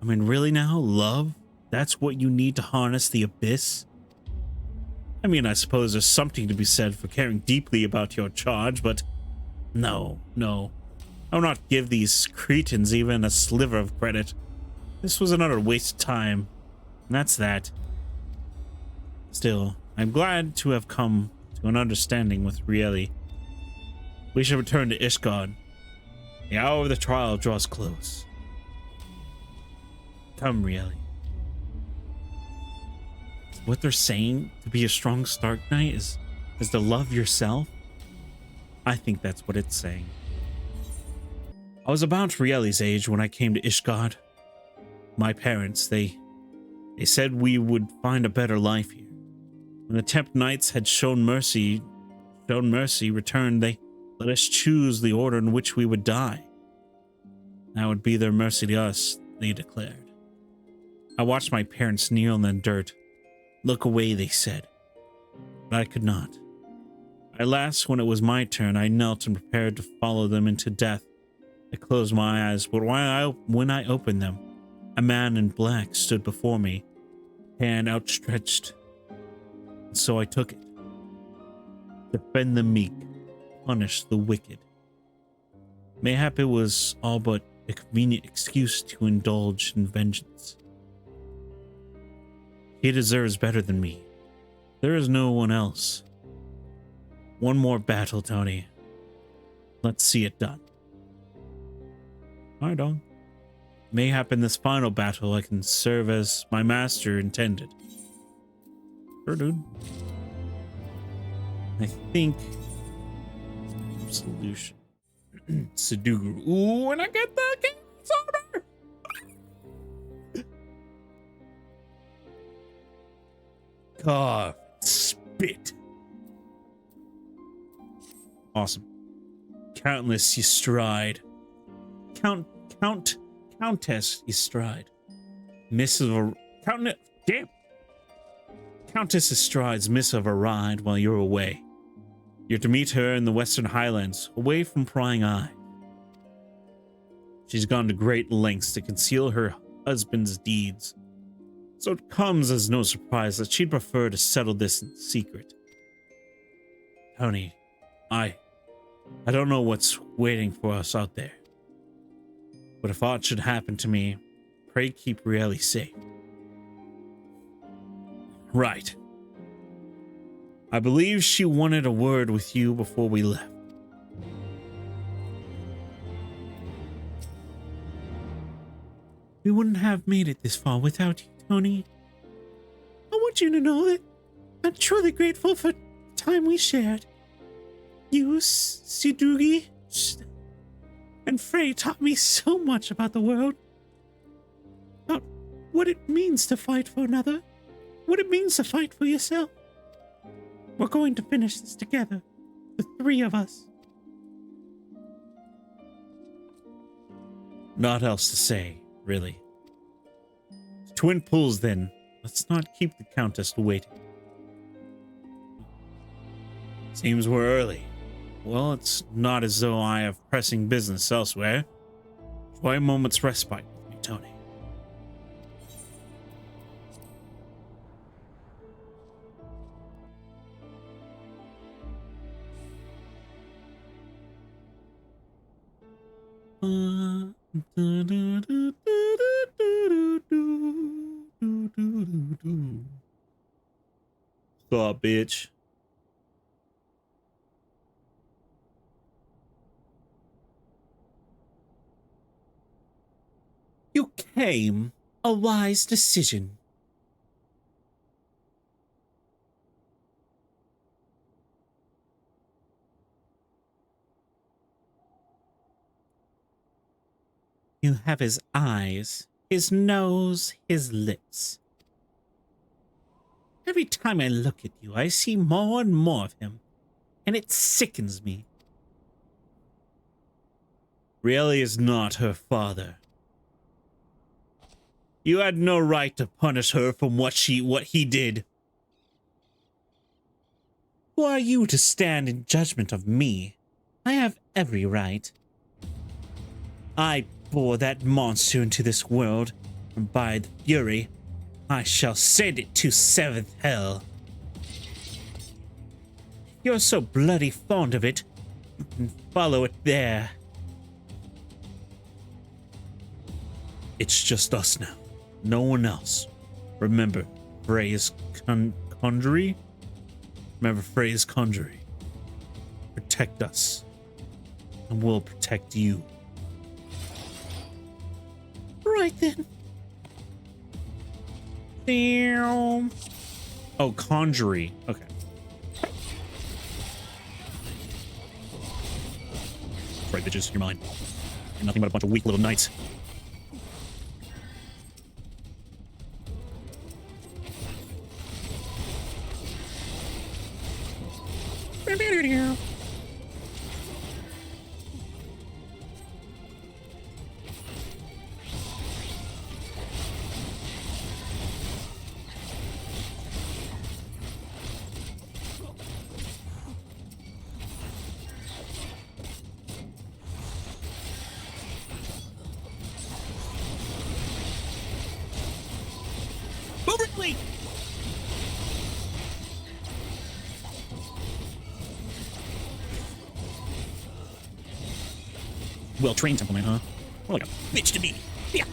I mean, really now? Love? That's what you need to harness the abyss? I mean, I suppose there's something to be said for caring deeply about your charge, but no. I'll not give these cretins even a sliver of credit. This was another waste of time, and that's that. Still, I'm glad to have come to an understanding with Rieli. We should return to Ishgard. The hour of the trial draws close. Come, Rieli. What they're saying to be a strong Stark Knight is to love yourself? I think that's what it's saying. I was about Rieli's age when I came to Ishgard. My parents, they said we would find a better life here. When the Temp Knights had shown mercy returned, they let us choose the order in which we would die. That would be their mercy to us, they declared. I watched my parents kneel in the dirt. Look away, they said. But I could not. At last, when it was my turn, I knelt and prepared to follow them into death. I closed my eyes, but when I opened them, a man in black stood before me, hand outstretched. And so I took it. Defend the meek, punish the wicked. Mayhap it was all but a convenient excuse to indulge in vengeance. He deserves better than me. There is no one else. One more battle, Tony. Let's see it done. Alright, dog. Mayhap in this final battle I can serve as my master intended. Sure, dude. I think solution. Saduguru. Ooh, and I get the king's order. Carve, spit. Awesome. Countless you stride. Countess you stride. Miss of a Countess strides miss of a ride while you're away. You're to meet her in the Western Highlands, away from prying eye. She's gone to great lengths to conceal her husband's deeds, so it comes as no surprise that she'd prefer to settle this in secret. Tony, I don't know what's waiting for us out there, but if aught should happen to me, pray keep Rieli safe. Right. I believe she wanted a word with you before we left. We wouldn't have made it this far without you, Tony. I want you to know that I'm truly grateful for the time we shared. You, Sidugi, and Frey taught me so much about the world. About what it means to fight for another. What it means to fight for yourself. We're going to finish this together. The three of us. Not else to say, really. Twin pulls then. Let's not keep the Countess waiting. Seems we're early. Well, it's not as though I have pressing business elsewhere. Try a moment's respite with me, Tony. Stop, bitch. You came. A wise decision. You have his eyes, his nose, his lips. Every time I look at you, I see more and more of him, and it sickens me. Really is not her father. You had no right to punish her from what he did. Who are you to stand in judgment of me? I have every right. I bore that monster into this world, and by the Fury, I shall send it to seventh hell. You're so bloody fond of it, you can follow it there. It's just us now. No one else. Remember, Frey's conjury? Remember Frey's conjury. Protect us. And we'll protect you. Right then. Damn. Oh, conjury. Okay. That's right, bitches. You're mine. You're nothing but a bunch of weak little knights. Well-trained Templeman, huh? More like a bitch to me. Yeah.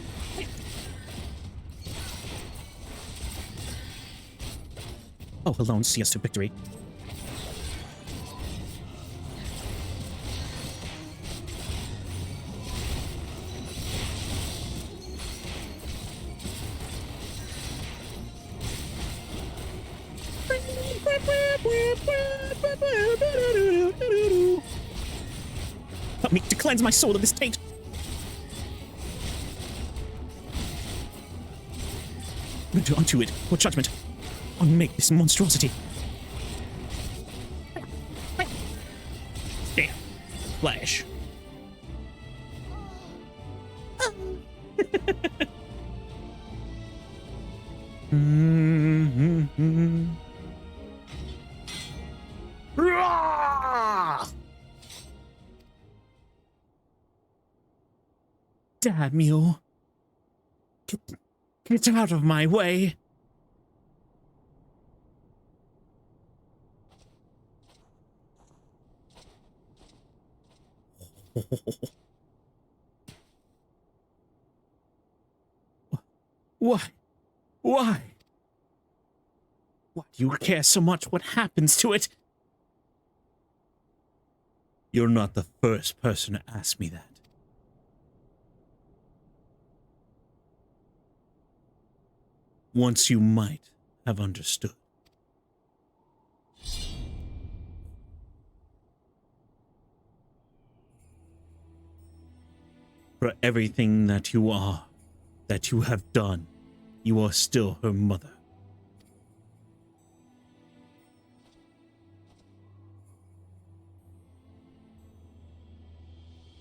Oh, alone see us to victory. Help me to cleanse my soul of this taint. Render unto it for judgment. Unmake this monstrosity. Damn. Flash. Damn you. Get out of my way. Why? Why? Why you care so much what happens to it. You're not the first person to ask me that. Once you might have understood. For everything that you are, that you have done, you are still her mother.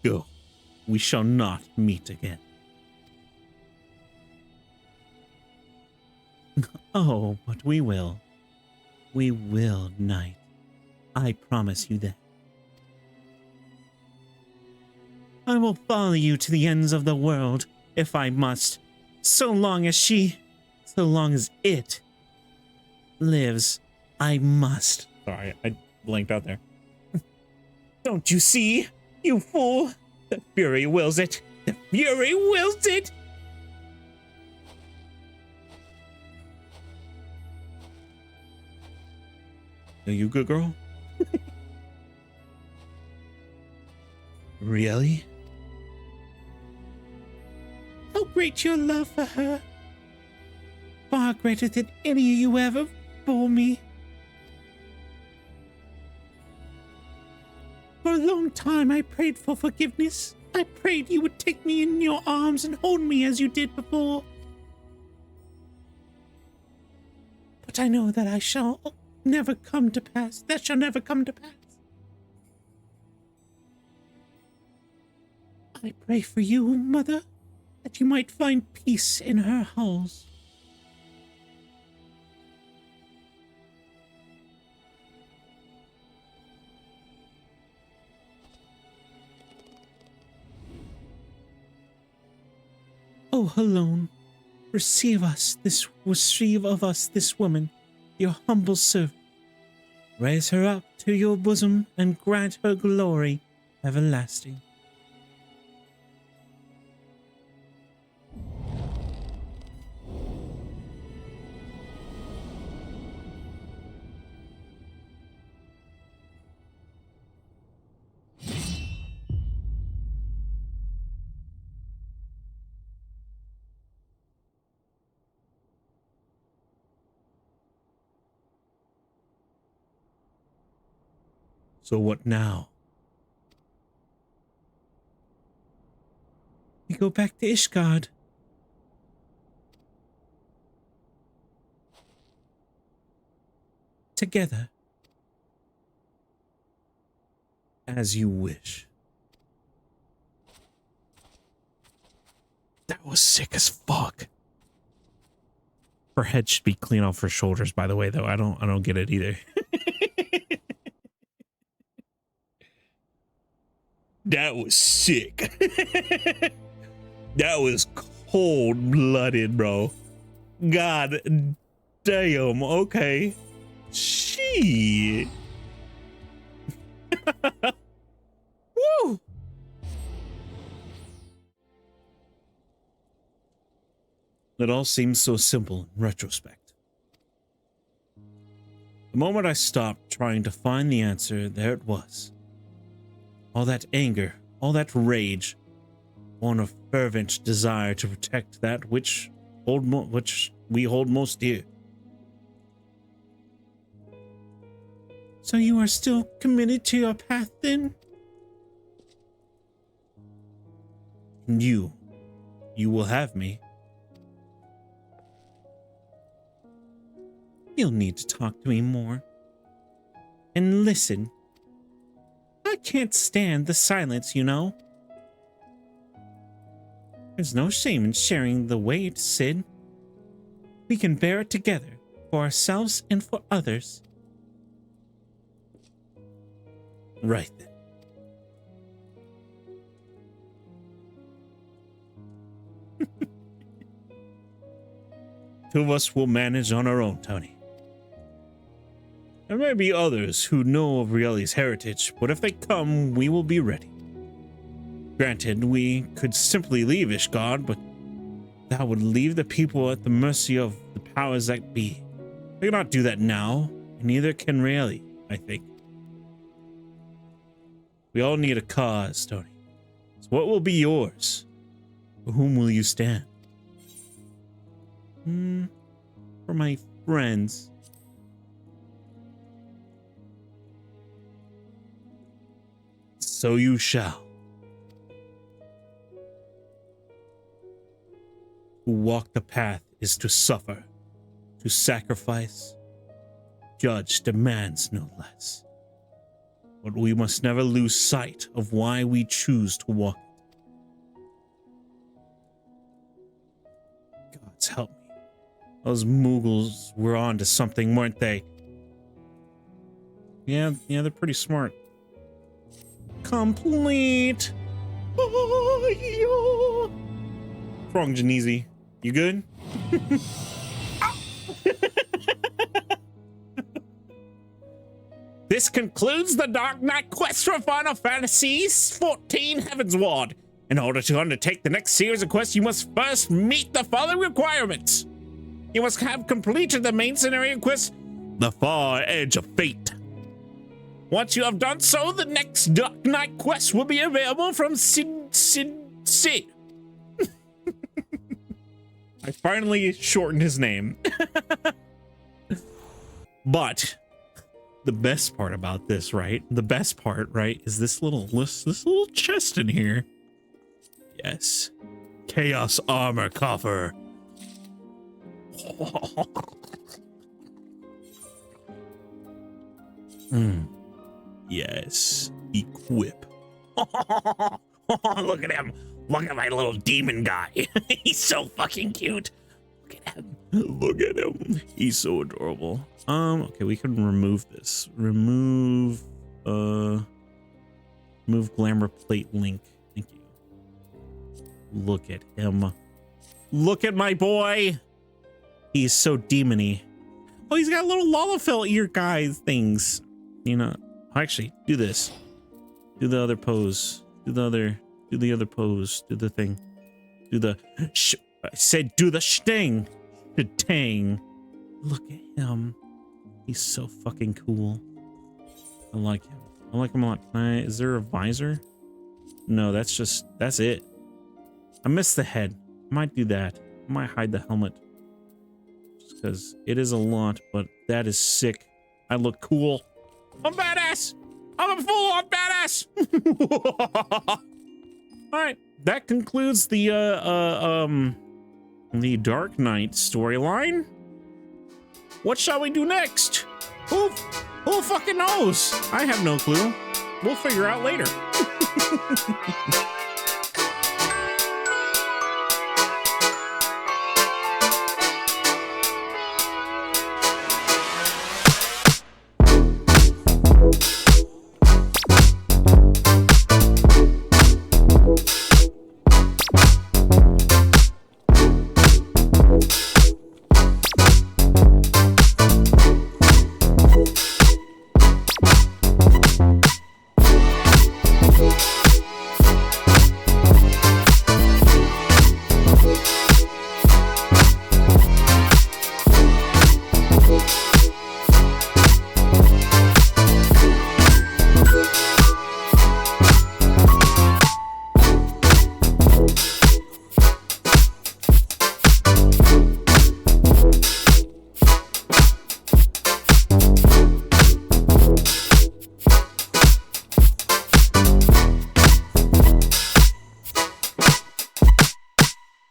Go. We shall not meet again. Oh, but we will. We will, Knight. I promise you that. I will follow you to the ends of the world, if I must, so long as it lives, I must. Sorry, I blanked out there. Don't you see, you fool? The Fury wills it. The Fury wills it! Are you good, girl? Really? How great your love for her. Far greater than any you ever bore me. For a long time I prayed for forgiveness. I prayed you would take me in your arms and hold me as you did before. But I know that I shall never come to pass. That shall never come to pass. I pray for you, Mother, that you might find peace in her halls. Oh, alone, receive of us this woman, your humble servant. Raise her up to your bosom and grant her glory everlasting. So what now? We go back to Ishgard. Together. As you wish. That was sick as fuck. Her head should be clean off her shoulders, by the way, though. I don't get it either. That was sick. That was cold-blooded, bro. God damn, okay. Shit. Woo! It all seems so simple in retrospect. The moment I stopped trying to find the answer, there it was. All that anger, all that rage, born of fervent desire to protect that which we hold most dear. So you are still committed to your path, then? And you will have me. You'll need to talk to me more. And listen. I can't stand the silence, you know. There's no shame in sharing the weight, Sid. We can bear it together, for ourselves and for others. Right then. Two of us will manage on our own, Tony. There may be others who know of Rieli's heritage, but if they come, we will be ready. Granted, we could simply leave Ishgard, but that would leave the people at the mercy of the powers that be. I cannot do that now, and neither can Rayleigh, I think. We all need a cause, Tony. So what will be yours? For whom will you stand? For my friends. So you shall. Who walk the path is to suffer, to sacrifice. Judge demands no less. But we must never lose sight of why we choose to walk it. Gods help me. Those Mughals were on to something, weren't they? Yeah, they're pretty smart. Complete. Oh, what's wrong, Genesi? You good? This concludes the Dark Knight quest for Final Fantasy XIV Heavensward. In order to undertake the next series of quests, you must first meet the following requirements. You must have completed the main scenario quest, The Far Edge of Fate. Once you have done so, the next Dark Knight quest will be available from Sid. I finally shortened his name. But the best part about this, right? The best part, right, is this little chest in here. Yes. Chaos Armor Coffer. Yes. Equip. Look at him. Look at my little demon guy. He's so fucking cute. Look at him. Look at him. He's so adorable. Okay, we can remove this. Remove glamour plate link. Thank you. Look at him. Look at my boy. He's so demony. Oh, he's got little Lalafell ear guys things. You know, actually, do this. Do the other pose. Do the other pose. Do the thing. Do the I said do the sting. The tang. Look at him. He's so fucking cool. I like him. I like him a lot. Is there a visor? No, that's it. I missed the head. I might do that. I might hide the helmet. Just because it is a lot, but that is sick. I look cool. I'm badass. I'm a full-on badass. All right, that concludes the Dark Knight storyline. What shall we do next? Who fucking knows? I have no clue. We'll figure out later.